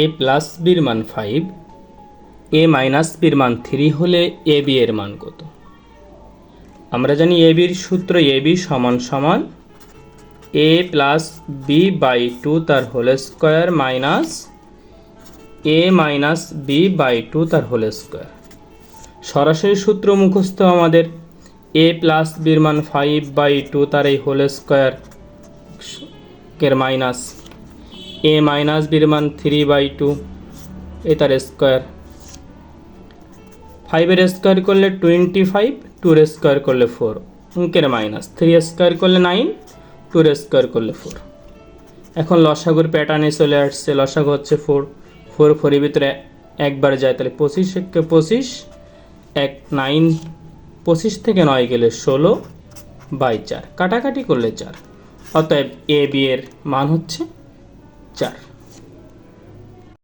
এ plus বির মান 5, এ minus বির মান 3 হলে এ বি এর মান কত? আমরা জানি এ বির সূত্র এ বি সমান সমান এ প্লাস বি বাই 2 তার whole square minus A minus B by 2 তার হোল স্কোয়ার। সরাসরি সূত্র মুখস্থ আমাদের, এ প্লাস বির মান 5 বাই 2 তার এই হোল স্কোয়ার এর মাইনাস এ মাইনাস বির মান 3 বাই 2 এ তার স্কোয়ার। 5 এর স্কোয়ার করলে 25, 2 এর স্কোয়ার করলে 4 অঙ্কের মাইনাস, 3 স্কোয়ার করলে 9, 2 এর স্কোয়ার করলে 4। এখন লসাগুর প্যাটার্নে চলে আসছে, লসাগু হচ্ছে 4, 4 4 এর ভিতরে একবার যায় তাহলে 25 কে 25, 9, 25 থেকে 9 গেলে 16 বাই 4, কাটাকাটি করলে 4, অতএব এ বি এর মান হচ্ছে 4।